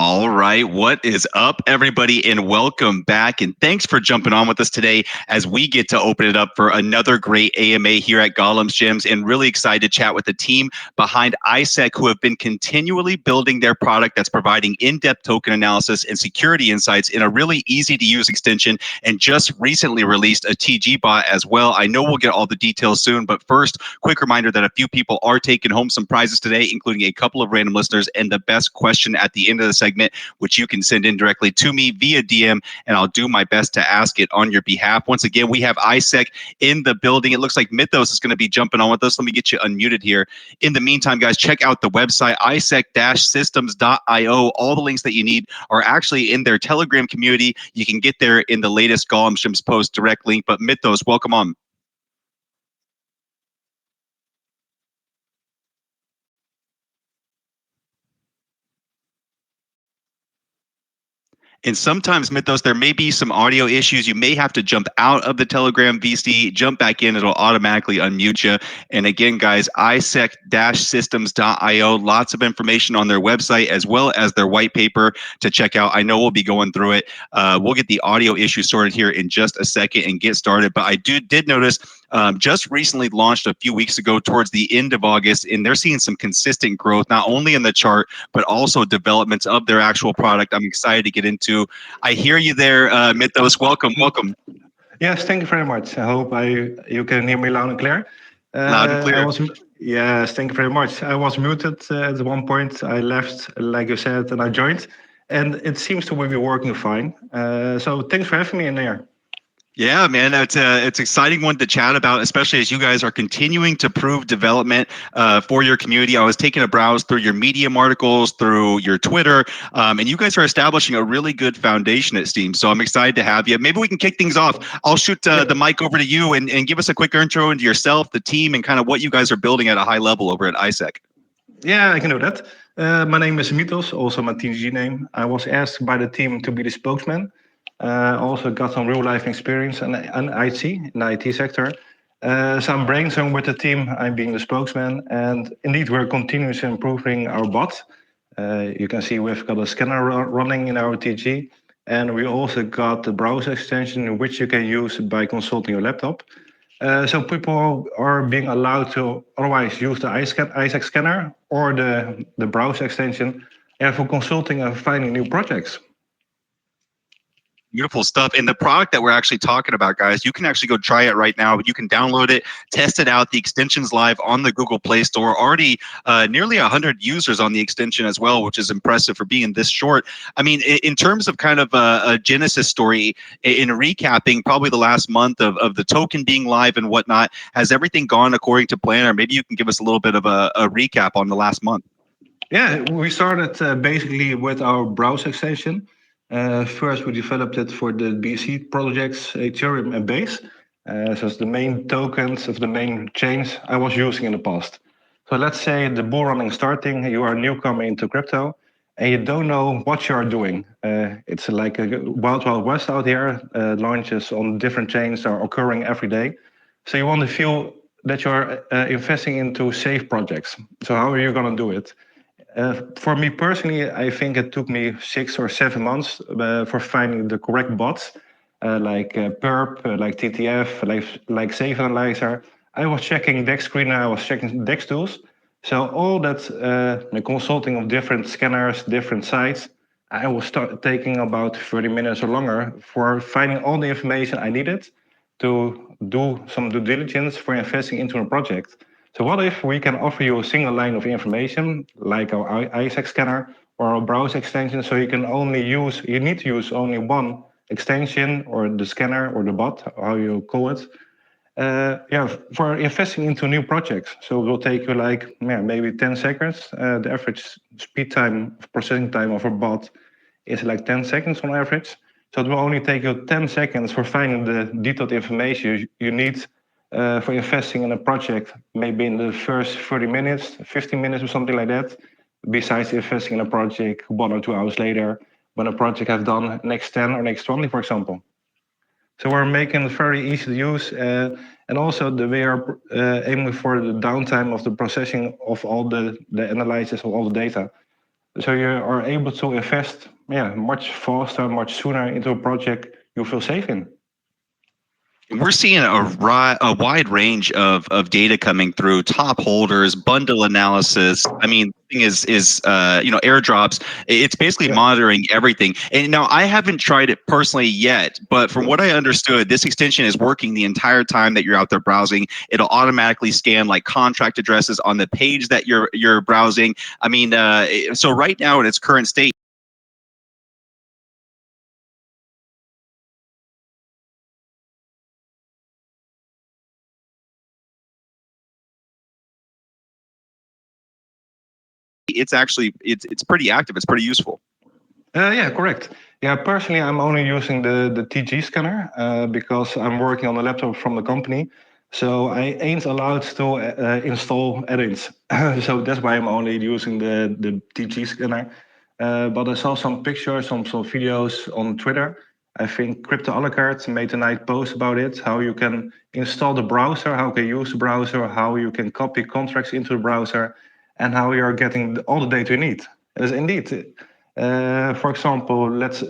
All right. What is up, everybody? And welcome back. And thanks for jumping on with us today as we get to open it up for another great AMA here at Gollums Gyms. And really excited to chat with the team behind iSec, who have been continually building their product that's providing in depth token analysis and security insights in a really easy to use extension. And just recently released a TG bot as well. I know we'll get all the details soon, but first, quick reminder that a few people are taking home some prizes today, including a couple of random listeners and the best question at the end of the segment, which you can send in directly to me via DM, and I'll do my best to ask it on your behalf. Once again, we have iSec in the building. It looks like Mythos is going to be jumping on with us. Let me get you unmuted here. In the meantime, guys, check out the website, isec-systems.io. All the links that you need are actually in their Telegram community. You can get there in the latest Gollum Shims post direct link. But Mythos, welcome on. And sometimes, Mythos, there may be some audio issues. You may have to jump out of the Telegram VC, jump back in. It'll automatically unmute you. And again, guys, isec-systems.io. Lots of information on their website as well as their white paper to check out. I know we'll be going through it. We'll get the audio issue sorted here in just a second and get started. But I did notice just recently launched a few weeks ago towards the end of August, and they're seeing some consistent growth, not only in the chart, but also developments of their actual product. I'm excited to get into. I hear you there, Mythos. Welcome. Yes, thank you very much. I hope you can hear me loud and clear. Loud and clear. Yes, thank you very much. I was muted at one point. I left, like you said, and I joined, and it seems to be working fine. So thanks for having me in there. Yeah, man, it's an exciting one to chat about, especially as you guys are continuing to prove development for your community. I was taking a browse through your Medium articles, through your Twitter, and you guys are establishing a really good foundation, it seems. So I'm excited to have you. Maybe we can kick things off. I'll shoot the mic over to you and give us a quick intro into yourself, the team, and kind of what you guys are building at a high level over at iSec. Yeah, I can do that. My name is Mitos, also my TG name. I was asked by the team to be the spokesman. Also got some real life experience in IT, in the IT sector. So I'm brainstorming with the team. I'm being the spokesman, and indeed we're continuously improving our bot. You can see we've got a scanner running in our TG, and we also got the browser extension which you can use by consulting your laptop. So people are being allowed to otherwise use the iSec scanner or the browser extension for consulting and finding new projects. Beautiful stuff. And the product that we're actually talking about, guys, you can actually go try it right now. You can download it, test it out. The extension's live on the Google Play Store. Already nearly 100 users on the extension as well, which is impressive for being this short. I mean, in terms of kind of a genesis story, in recapping probably the last month of the token being live and whatnot, has everything gone according to plan? Or maybe you can give us a little bit of a recap on the last month. Yeah, we started basically with our browser extension. First, we developed it for the BC projects, Ethereum and Base. So it's the main tokens of the main chains I was using in the past. So let's say the bull run is starting, you are a newcomer into crypto, and you don't know what you are doing. It's like a wild, wild west out here. Launches on different chains are occurring every day. So you want to feel that you're investing into safe projects. So how are you going to do it? For me personally, I think it took me 6 or 7 months for finding the correct bots, like Perp, like TTF, like Safe Analyzer. I was checking Dex Screener, I was checking Dex tools. So all that the consulting of different scanners, different sites, I was taking about 30 minutes or longer for finding all the information I needed to do some due diligence for investing into a project. So what if we can offer you a single line of information, like our iSec scanner or a browser extension, so you need to use only one extension or the scanner or the bot, how you call it, for investing into new projects. So it will take you like maybe 10 seconds. The average processing time of a bot is like 10 seconds on average. So it will only take you 10 seconds for finding the detailed information you need for investing in a project, maybe in the first 30 minutes, 15 minutes or something like that, besides investing in a project 1 or 2 hours later, when a project has done next 10 or next 20, for example. So we're making it very easy to use, and also we are aiming for the downtime of the processing of all the analysis of all the data. So you are able to invest, much faster, much sooner into a project you feel safe in. We're seeing a wide range of data coming through, top holders, bundle analysis. I mean, thing is airdrops. It's basically Yeah. monitoring everything. And now I haven't tried it personally yet, but from what I understood, this extension is working the entire time that you're out there browsing. It'll automatically scan like contract addresses on the page that you're browsing. I mean, so right now in its current state, it's pretty active. It's pretty useful. Yeah, correct. Yeah, personally, I'm only using the TG scanner because I'm working on a laptop from the company. So I ain't allowed to install add-ins. So that's why I'm only using the TG scanner. But I saw some pictures, some videos on Twitter. I think Crypto a la carte made a nice post about it, how you can install the browser, how you can use the browser, how you can copy contracts into the browser, and how you are getting all the data you need. Yes, indeed. For example, let's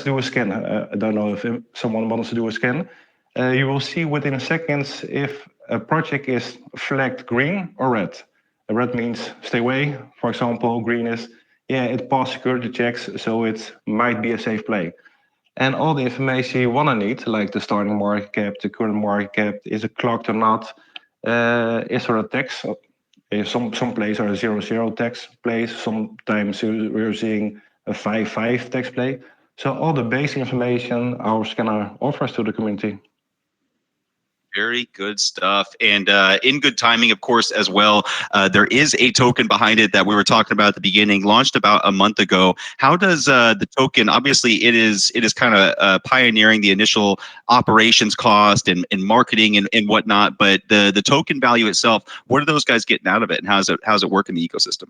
do a scan. I don't know if someone wants to do a scan. You will see within seconds if a project is flagged green or red. Red means stay away. For example, green is it passed security checks, so it might be a safe play. And all the information you want to need, like the starting market cap, the current market cap, is it clocked or not? Is there a tax? Some plays are 0-0 tax plays. Sometimes we're seeing a 5-5 tax play. So all the basic information our scanner offers to the community. Very good stuff. And in good timing, of course, as well. There is a token behind it that we were talking about at the beginning, launched about a month ago. How does the token, obviously it is kind of pioneering the initial operations cost and marketing and whatnot, but the token value itself, what are those guys getting out of it, and how's it work in the ecosystem?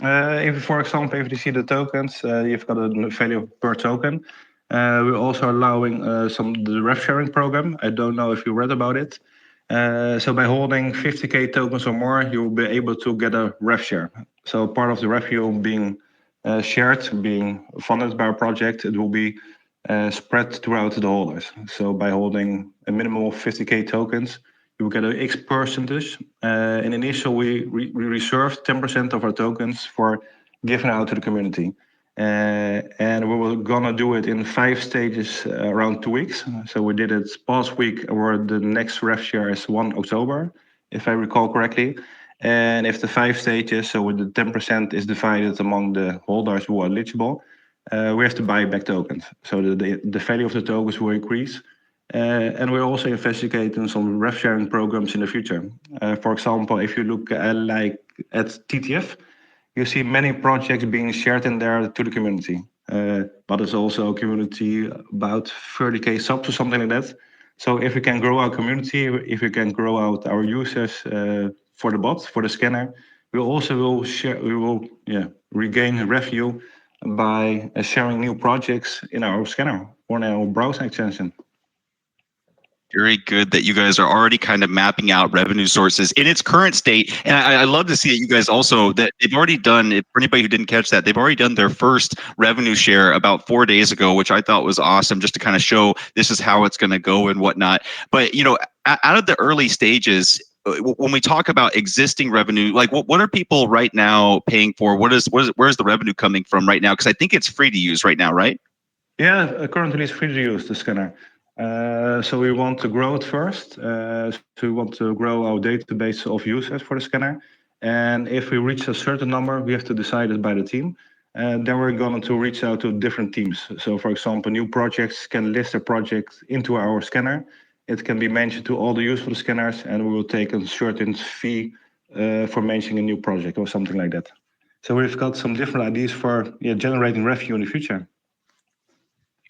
If, for example, if you see the tokens, you've got a value per token. We're also allowing the rev sharing program. I don't know if you read about it. So by holding 50k tokens or more, you'll be able to get a rev share. So part of the revenue being shared, being funded by a project, it will be spread throughout the holders. So by holding a minimum of 50k tokens, you will get an X percentage. In initial, we reserved 10% of our tokens for giving out to the community. And we were gonna do it in 5 stages around 2 weeks. So we did it past week, or the next rev share is 1 October, if I recall correctly. And if the 5 stages, so with the 10% is divided among the holders who are eligible, we have to buy back tokens. So the value of the tokens will increase. And we're also investigating some rev sharing programs in the future. For example, if you look at TTF, you see many projects being shared in there to the community. But it's also a community about 30k subs or something like that. So if we can grow our community, if we can grow out our users for the bot, for the scanner, we also will share. We will regain revenue by sharing new projects in our scanner or in our browser extension. Very good that you guys are already kind of mapping out revenue sources in its current state. And I love to see that you guys also, that they've already done, for anybody who didn't catch that, they've already done their first revenue share about 4 days ago, which I thought was awesome, just to kind of show this is how it's going to go and whatnot. But, out of the early stages, when we talk about existing revenue, like what are people right now paying for? Where's the revenue coming from right now? Because I think it's free to use right now, right? Yeah, currently it's free to use the scanner. So we want to grow it first. So we want to grow our database of users for the scanner. And if we reach a certain number, we have to decide it by the team. And then we're going to reach out to different teams. So for example, new projects can list their project into our scanner. It can be mentioned to all the users for the scanners, and we will take a certain fee for mentioning a new project or something like that. So we've got some different ideas for generating revenue in the future.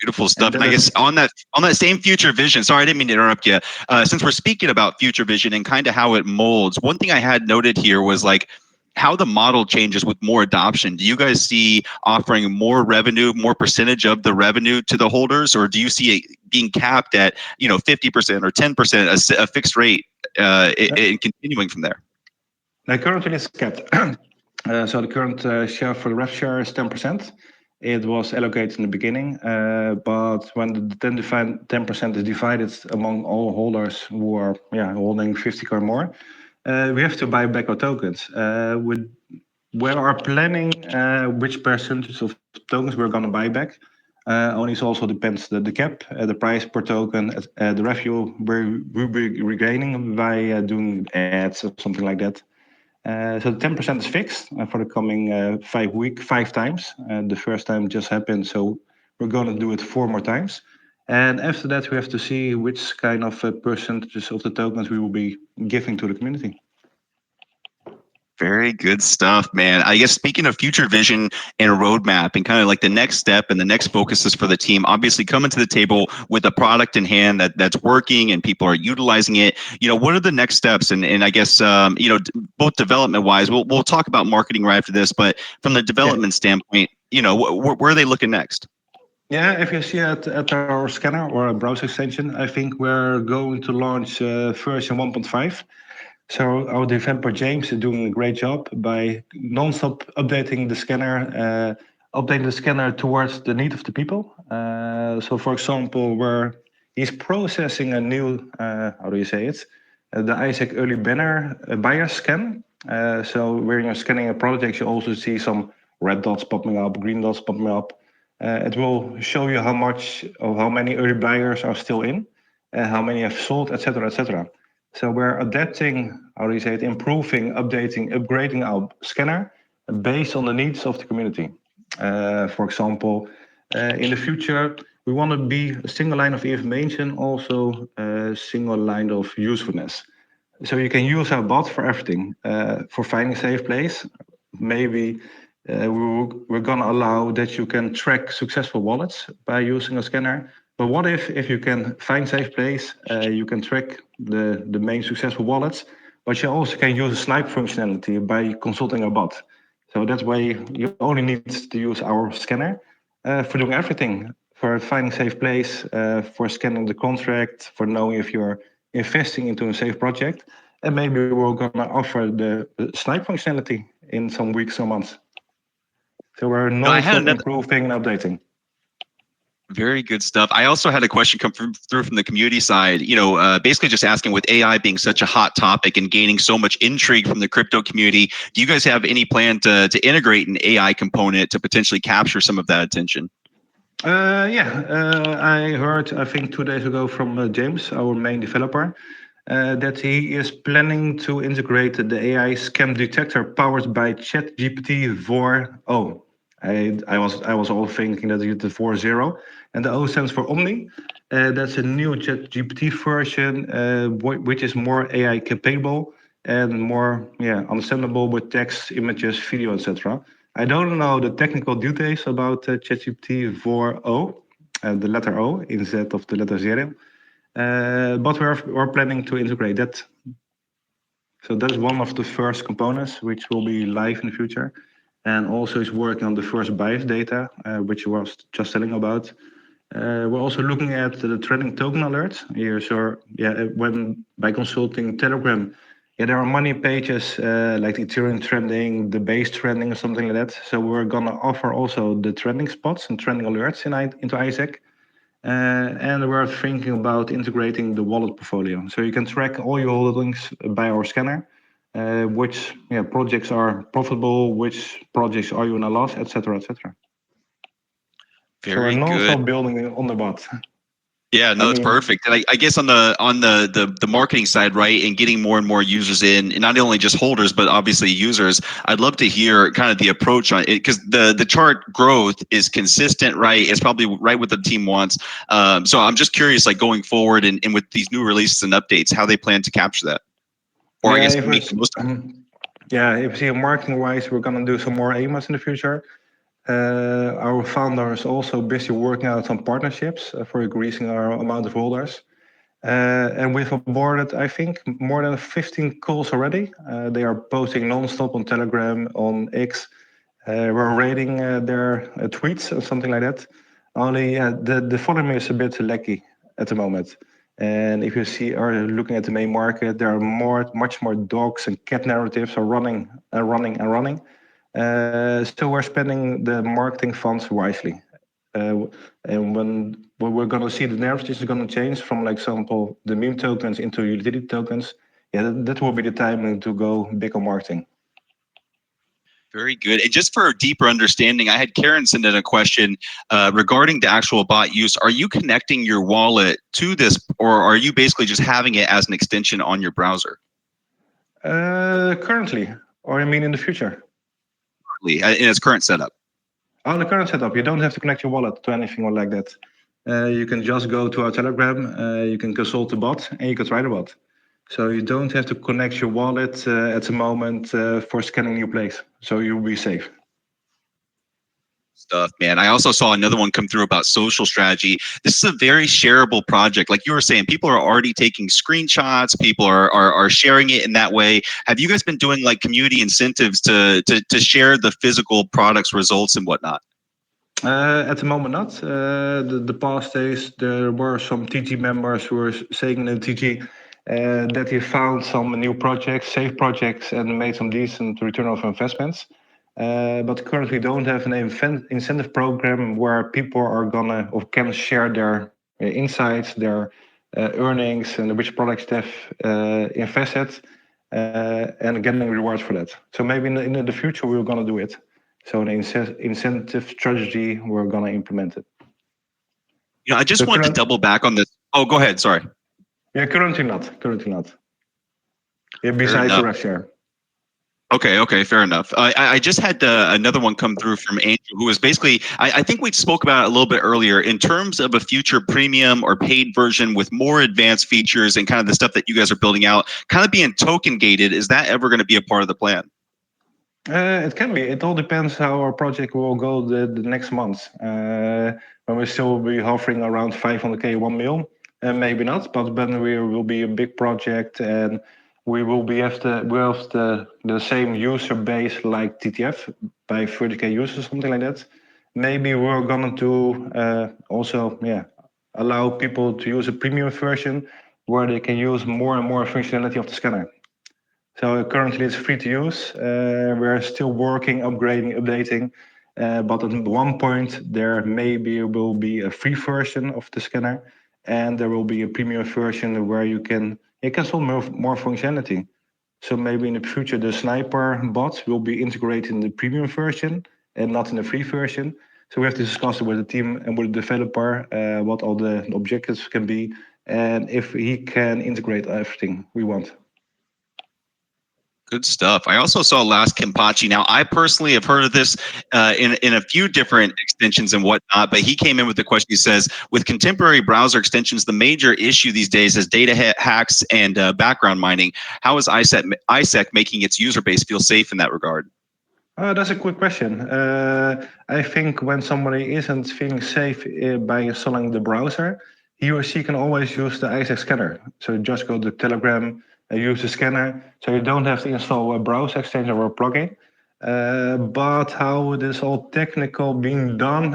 Beautiful And stuff. And that I guess is on that same future vision, sorry, I didn't mean to interrupt you. Since we're speaking about future vision and kind of how it molds, one thing I had noted here was like how the model changes with more adoption. Do you guys see offering more revenue, more percentage of the revenue to the holders, or do you see it being capped at 50% or 10%, a fixed rate, and continuing from there? currently it's capped. So the current share for the ref share is 10%. It was allocated in the beginning, but when the 10% is divided among all holders who are holding 50 or more, we have to buy back our tokens. We are planning which percentage of tokens we're going to buy back. Only it also depends the cap, the price per token, the revenue we'll be regaining by doing ads or something like that. So the 10% is fixed for the coming 5 times. The first time just happened, so we're going to do it 4 more times. And after that, we have to see which kind of percentages of the tokens we will be giving to the community. Very good stuff, man. I guess speaking of future vision and roadmap and kind of like the next step and the next focuses for the team, obviously coming to the table with a product in hand that's working and people are utilizing it. What are the next steps? And I guess, both development wise, we'll talk about marketing right after this, but from the development standpoint, where are they looking next? Yeah, if you see at our scanner or a browser extension, I think we're going to launch version 1.5. So our developer James is doing a great job by non-stop updating the scanner towards the need of the people. So for example, where he's processing a new, how do you say it? The iSec early banner buyer scan. So when you're scanning a project, you also see some red dots popping up, green dots popping up. It will show you how much or how many early buyers are still in, how many have sold, etc., etc. So we're adapting, how do you say it, improving, updating, upgrading our scanner based on the needs of the community. For example, in the future, we want to be a single line of information, also a single line of usefulness. So you can use our bot for everything, for finding a safe place. Maybe we're going to allow that you can track successful wallets by using a scanner. But what if you can find safe place, you can track the main successful wallets, but you also can use a snipe functionality by consulting a bot. So that way you only need to use our scanner for doing everything, for finding safe place, for scanning the contract, for knowing if you're investing into a safe project. And maybe we're going to offer the snipe functionality in some weeks or months. So we're I had non-stop another. improving and updating. Very good stuff. I also had a question come through from the community side, basically just asking, with AI being such a hot topic and gaining so much intrigue from the crypto community, do you guys have any plan to integrate an AI component to potentially capture some of that attention? I heard, I think 2 days ago from James, our main developer, that he is planning to integrate the AI scam detector powered by ChatGPT 4.0. I was all thinking that it's the 4.0, and the O stands for Omni. That's a new ChatGPT version, which is more AI capable and more understandable with text, images, video, etc. I don't know the technical details about ChatGPT 4.0, the letter O instead of the letter zero. But we're planning to integrate that. So that's one of the first components which will be live in the future, and also is working on the first bias data, which I was just telling about. We're also looking at the trending token alerts here. So when by consulting Telegram, there are many pages like Ethereum trending, the base trending, or something like that. So we're gonna offer also the trending spots and trending alerts into iSec. And we're thinking about integrating the wallet portfolio. So you can track all your holdings by our scanner, which projects are profitable, which projects are you in a loss, etc., etc. So we're Very good. non-stop building on the bot. Yeah, no, it's perfect. And I guess on the marketing side, right, and getting more and more users in, and not only just holders, but obviously users, I'd love to hear kind of the approach on it, because the chart growth is consistent, right? It's probably right what the team wants. So I'm just curious, like going forward and with these new releases and updates, how they plan to capture that, or I guess make the most of it. If you see marketing wise, we're gonna do some more AMAs in the future. Our founder is also busy working out some partnerships for increasing our amount of holders. And we've onboarded, I think, more than 15 calls already. They are posting non-stop on Telegram, on X. We're rating their tweets or something like that. Only the volume is a bit laggy at the moment. And if you see or looking at the main market, there are much more dogs and cat narratives are running and running and running. So we're spending the marketing funds wisely. And when we're going to see the narrative is going to change from, like example, the meme tokens into utility tokens, yeah, that will be the time to go big on marketing. Very good. And just for a deeper understanding, I had Karen send in a question regarding the actual bot use. Are you connecting your wallet to this, or are you basically just having it as an extension on your browser? Currently, or I mean in the future? In its current setup. On the current setup, you don't have to connect your wallet to anything like that. You can just go to our Telegram, you can consult the bot, and you can try the bot. So you don't have to connect your wallet at the moment for scanning your place. So you'll be safe. Stuff, man. I also saw another one come through about social strategy. This is a very shareable project. Like you were saying, people are already taking screenshots, people are sharing it in that way. Have you guys been doing like community incentives to share the physical products results and whatnot? At the moment, not. The past days, there were some TG members who were saying in the TG that he found some new projects, safe projects, and made some decent return of investments. But currently don't have an incentive program where people are gonna or can share their insights, their earnings, and which products they've invested, and getting rewards for that. So maybe in the future we're gonna do it. So an incentive strategy, we're gonna implement it. You know, I just want to double back on this. Oh, go ahead. Sorry. Yeah, currently not. Currently not. Yeah, besides the rev share. Okay, fair enough. I just had another one come through from Andrew, who was basically, I think we spoke about it a little bit earlier, in terms of a future premium or paid version with more advanced features and kind of the stuff that you guys are building out, kind of being token gated. Is that ever going to be a part of the plan? It can be. It all depends how our project will go the next month. When we still be hovering around 500K, 1 mil, maybe not, but then we will be a big project and we will be have the same user base like TTF by 30K users, something like that. Maybe we're gonna do also, allow people to use a premium version where they can use more and more functionality of the scanner. So currently it's free to use. We're still working, upgrading, updating. But at one point there maybe will be a free version of the scanner, and there will be a premium version where you can solve more functionality. So maybe in the future the sniper bot will be integrated in the premium version and not in the free version. So we have to discuss it with the team and with the developer what all the objectives can be and if he can integrate everything we want. Good stuff. I also saw Last Kimpachi. Now, I personally have heard of this in a few different extensions and whatnot, but he came in with the question. He says, with contemporary browser extensions, the major issue these days is data hacks and background mining. How is iSec making its user base feel safe in that regard? That's a quick question. I think when somebody isn't feeling safe by installing the browser, he or she can always use the iSec scanner. So just go to Telegram, use the scanner, so you don't have to install a browser extension or a plugin. But how it is all technical being done,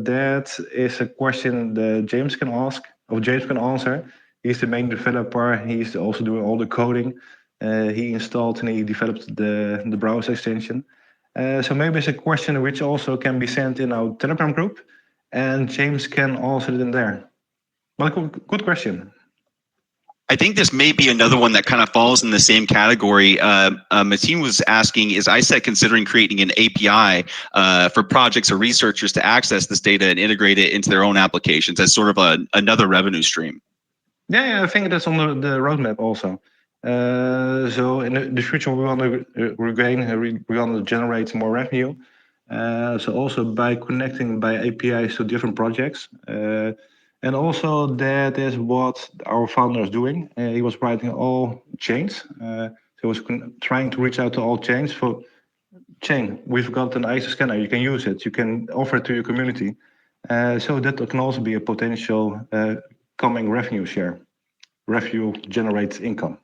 that is a question that James can ask, or James can answer. He's the main developer. He's also doing all the coding. He installed and he developed the browser extension. So maybe it's a question which also can be sent in our Telegram group, and James can answer it in there. But good question. I think this may be another one that kind of falls in the same category. Mateen was asking, is iSec considering creating an API for projects or researchers to access this data and integrate it into their own applications as sort of another revenue stream? Yeah, I think that's on the roadmap also. So in the future, we want to generate more revenue. So also by connecting by APIs to different projects. And also that is what our founder is doing. He was writing all chains. So he was trying to reach out to all chains for chain. We've got an iSec scanner. You can use it. You can offer it to your community. So that can also be a potential coming revenue share. Revenue generates income.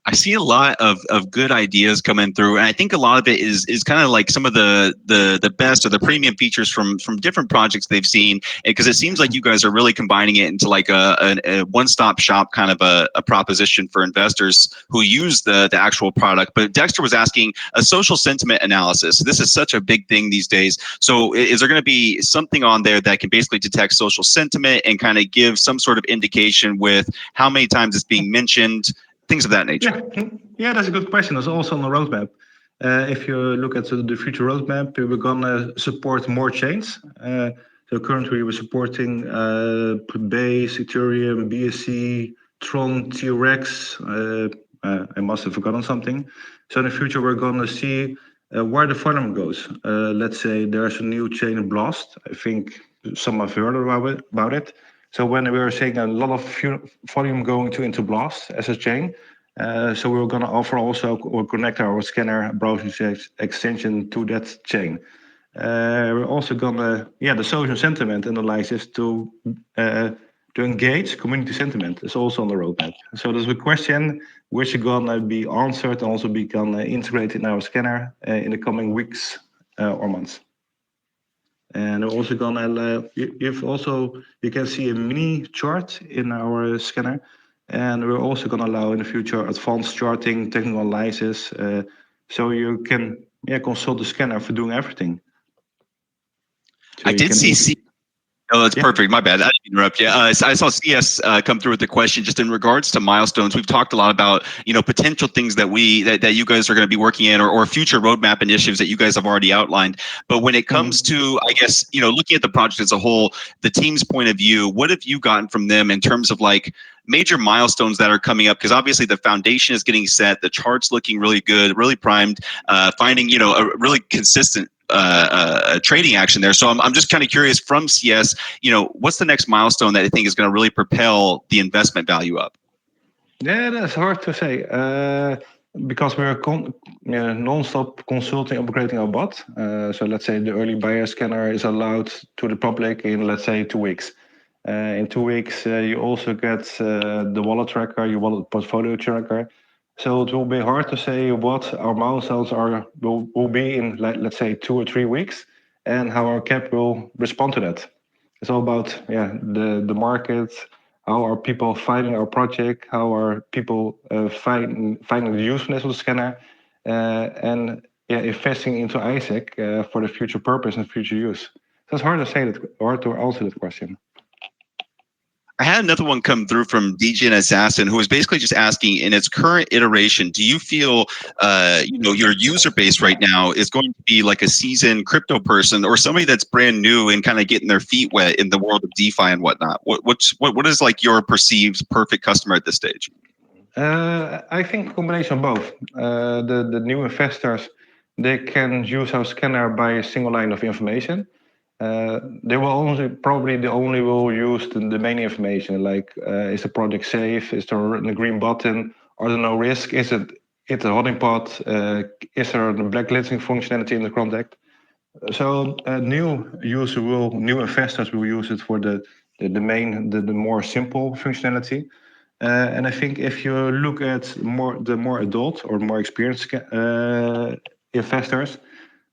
I see a lot of good ideas coming through, and I think a lot of it is kind of like some of the best or the premium features from different projects they've seen, because it seems like you guys are really combining it into like a one stop shop kind of a proposition for investors who use the actual product. But Dexter was asking a social sentiment analysis. This is such a big thing these days. So is there going to be something on there that can basically detect social sentiment and kind of give some sort of indication with how many times it's being mentioned? Things of that nature. Yeah, that's a good question. That's also on the roadmap. If you look at the future roadmap, we're gonna support more chains. So currently we're supporting Base, Ethereum, BSC, Tron, T-Rex. I must have forgotten something. So in the future we're gonna see where the volume goes. Let's say there's a new chain Blast. I think some have heard about it. So when we are seeing a lot of volume going into Blast as a chain, so we're going to offer also or connect our scanner browser extension to that chain. We're also going to, the social sentiment analysis to engage community sentiment is also on the roadmap. So there's a question which is going to be answered and also be going integrated in our scanner in the coming weeks or months. And we're also gonna, you can see a mini chart in our scanner, and we're also gonna allow in the future advanced charting, technical analysis, so you can consult the scanner for doing everything. So I did see. Oh, that's perfect. My bad. I didn't interrupt you. I saw CS come through with the question just in regards to milestones. We've talked a lot about potential things that that you guys are going to be working in, or future roadmap initiatives that you guys have already outlined. But when it comes to, I guess, looking at the project as a whole, the team's point of view, what have you gotten from them in terms of like major milestones that are coming up? Because obviously the foundation is getting set, the chart's looking really good, really primed, finding a really consistent trading action there. So I'm just kind of curious from CS, what's the next milestone that I think is going to really propel the investment value up? Yeah, that's hard to say because we're non-stop consulting, upgrading our bot. So let's say the early buyer scanner is allowed to the public in, let's say, 2 weeks. In 2 weeks, you also get the wallet tracker, your wallet portfolio tracker. So it will be hard to say what our milestones will be in, let's say, 2 or 3 weeks, and how our cap will respond to that. It's all about the market, how are people finding our project, how are people finding the usefulness of the scanner, and investing into iSec for the future purpose and future use. So it's hard to say that, hard to answer that question. I had another one come through from DJ and Assassin, who was basically just asking, in its current iteration, do you feel, your user base right now is going to be like a seasoned crypto person or somebody that's brand new and kind of getting their feet wet in the world of DeFi and whatnot? What is like your perceived perfect customer at this stage? I think a combination of both. The new investors, they can use our scanner by a single line of information. They will probably only will use the main information, like is the project safe, is there a green button, are there no risk, is it a holding pot, is there a blacklisting functionality in the contract. So new investors will use it for the more simple functionality. And I think if you look at the more adult or more experienced investors,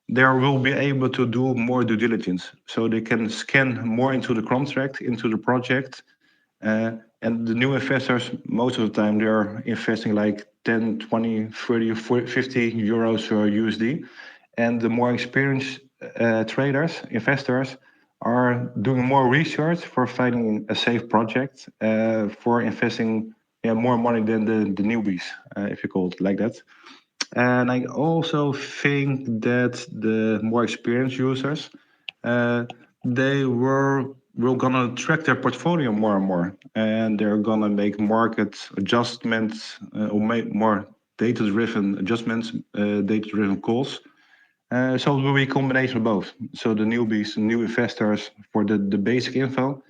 they will be able to do more due diligence. So they can scan more into the contract, into the project. And the new investors, most of the time, they are investing like 10, 20, 30, 40, 50 euros or USD. And the more experienced traders, investors, are doing more research for finding a safe project, for investing more money than the newbies, if you call it like that. And I also think that the more experienced users, they will gonna track their portfolio more and more, and they're gonna make market adjustments or make more data-driven adjustments, data-driven calls. So it will be a combination of both. So the newbies, new investors for the basic info,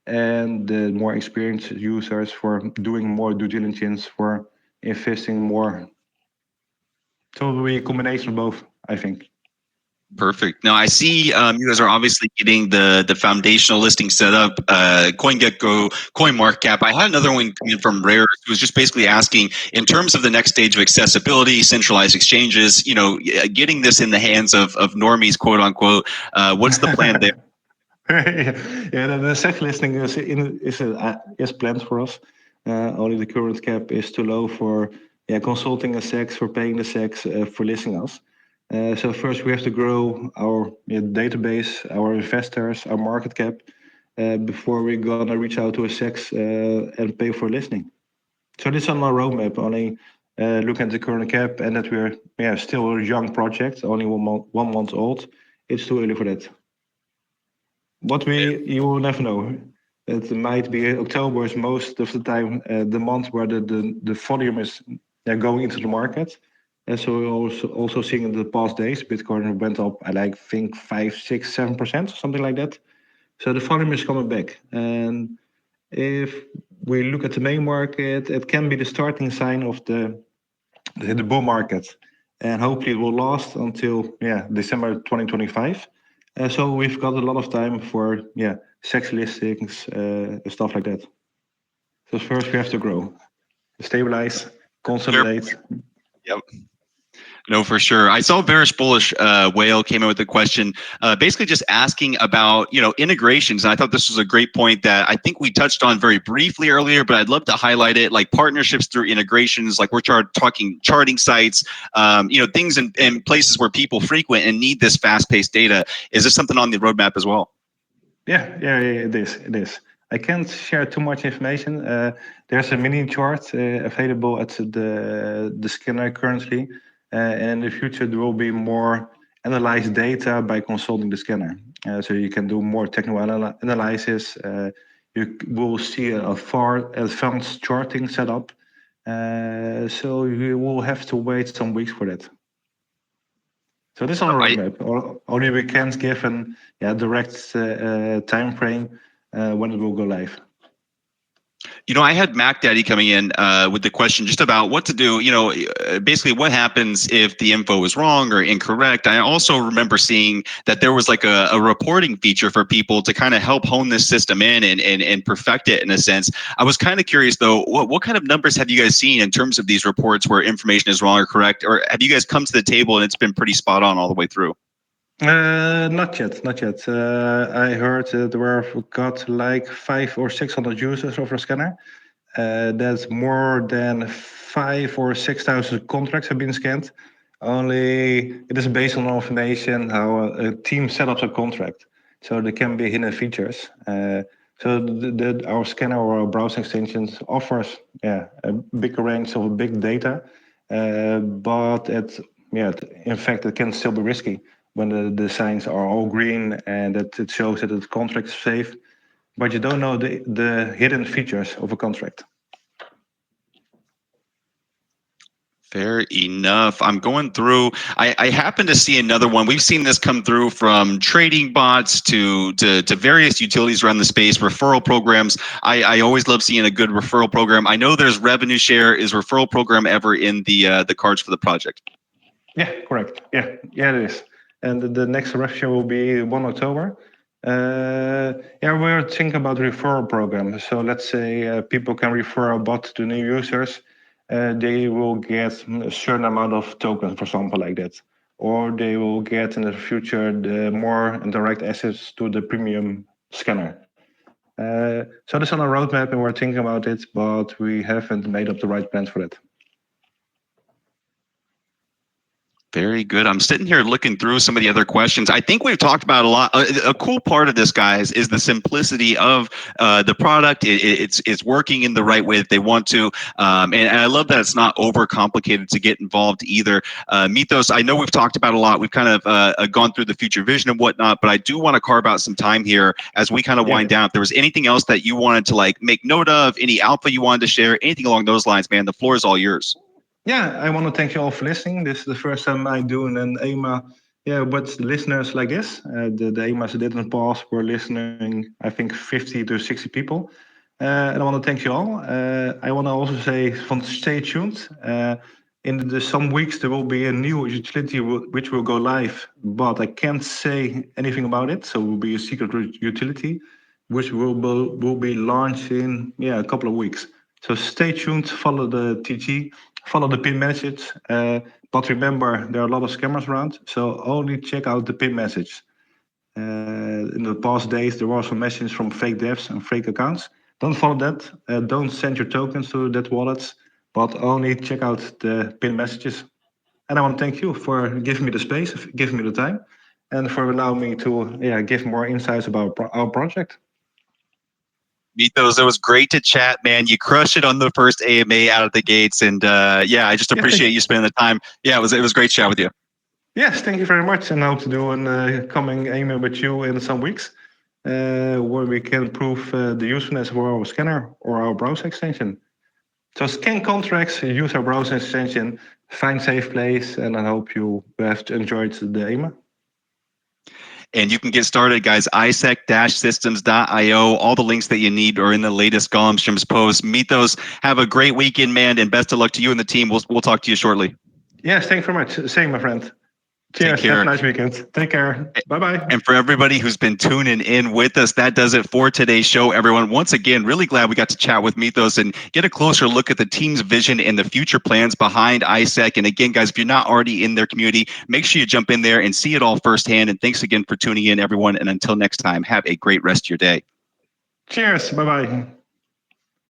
and the more experienced users for doing more due diligence, for investing more. So it will be a combination of both, I think. Perfect. Now I see you guys are obviously getting the foundational listing set up. CoinGecko, CoinMarketCap. I had another one coming from Rare who was just basically asking in terms of the next stage of accessibility, centralized exchanges. Getting this in the hands of normies, quote unquote. What's the plan there? Yeah, the SEC listing is planned for us. Only the current cap is too low for consulting a SECs, for paying the SECs for listing us. So first we have to grow our database, our investors, our market cap, before we're gonna reach out to a SECs and pay for listening. So this is on our roadmap. Only looking at the current cap and that we're still a young project, only 1 month old. It's too early for that. What you will never know. It might be October is most of the time the month where the volume is going into the market. And so we're also seeing in the past days, Bitcoin went up, I think 5, 6, 7%, something like that. So the volume is coming back. And if we look at the main market, it can be the starting sign of the bull market. And hopefully it will last until December 2025. So we've got a lot of time for sex listings, stuff like that. So first we have to grow, stabilize, consolidate. Yep. No, for sure. I saw Bearish Bullish Whale came in with a question, basically just asking about integrations. And I thought this was a great point that I think we touched on very briefly earlier, but I'd love to highlight it, like partnerships through integrations. Like we're talking charting sites, things in places where people frequent and need this fast-paced data. Is this something on the roadmap as well? Yeah, it is. It is. I can't share too much information. There's a mini chart available at the scanner currently, and in the future there will be more analyzed data by consulting the scanner. So you can do more technical analysis. You will see a far advanced charting setup. So you will have to wait some weeks for that. So this is on a roadmap. Only we can't give an direct time frame when it will go live. I had Mac Daddy coming in with the question just about what to do. Basically what happens if the info is wrong or incorrect. I also remember seeing that there was like a reporting feature for people to kind of help hone this system in and perfect it in a sense. I was kind of curious though, what kind of numbers have you guys seen in terms of these reports where information is wrong or correct, or have you guys come to the table and it's been pretty spot on all the way through? Not yet, not yet. I heard there were got like 500 or 600 users of our scanner. That's more than 5,000 or 6,000 contracts have been scanned. Only it is based on information how a team set up a contract. So there can be hidden features. So our scanner or our browser extensions offers a big range of big data, but in fact it can still be risky when the signs are all green and that it shows that the contract is safe, but you don't know the hidden features of a contract. Fair enough. I'm going through. I happen to see another one. We've seen this come through from trading bots to various utilities around the space, referral programs. I always love seeing a good referral program. I know there's revenue share. Is referral program ever in the cards for the project? Yeah, correct. Yeah, it is. And the next rev share will be 1 October. We're thinking about referral program. So let's say people can refer a bot to new users. They will get a certain amount of tokens, for example, like that. Or they will get in the future the more direct access to the premium scanner. So that's on our roadmap and we're thinking about it, but we haven't made up the right plans for that. Very good. I'm sitting here looking through some of the other questions. I think we've talked about a lot. A cool part of this, guys, is the simplicity of the product. It's working in the right way that they want to, and I love that it's not overcomplicated to get involved either. Mythos, I know we've talked about a lot. We've kind of gone through the future vision and whatnot, but I do want to carve out some time here as we kind of wind down. If there was anything else that you wanted to make note of, any alpha you wanted to share, anything along those lines, man, the floor is all yours. Yeah, I want to thank you all for listening. This is the first time I do an EMA, with listeners like this. The EMAs didn't pass were listening, I think 50 to 60 people. And I want to thank you all. I want to also say, stay tuned. some weeks there will be a new utility which will go live, but I can't say anything about it. So it will be a secret utility, which will be launched in a couple of weeks. So stay tuned, follow the TG, follow the pin message. But remember, there are a lot of scammers around, so only check out the pin message. In the past days, there were some messages from fake devs and fake accounts. Don't follow that. Don't send your tokens to that wallets, but only check out the pin messages. And I want to thank you for giving me the space, giving me the time, and for allowing me to give more insights about our project. Mythos, it was great to chat, man. You crushed it on the first AMA out of the gates, and I just appreciate you spending the time. Yeah, it was great chat with you. Yes, thank you very much, and I hope to do a coming AMA with you in some weeks, where we can prove the usefulness of our scanner or our browser extension. So scan contracts, use our browser extension, find safe place, and I hope you have enjoyed the AMA. And you can get started, guys. iSec-systems.io. All the links that you need are in the latest Gollums Streams post. Mythos, have a great weekend, man, and best of luck to you and the team. We'll talk to you shortly. Yes, thanks very much. Same, my friend. Cheers. Have a nice weekend. Take care. Bye-bye. And for everybody who's been tuning in with us, that does it for today's show, everyone. Once again, really glad we got to chat with Mythos and get a closer look at the team's vision and the future plans behind iSec. And again, guys, if you're not already in their community, make sure you jump in there and see it all firsthand. And thanks again for tuning in, everyone. And until next time, have a great rest of your day. Cheers. Bye-bye.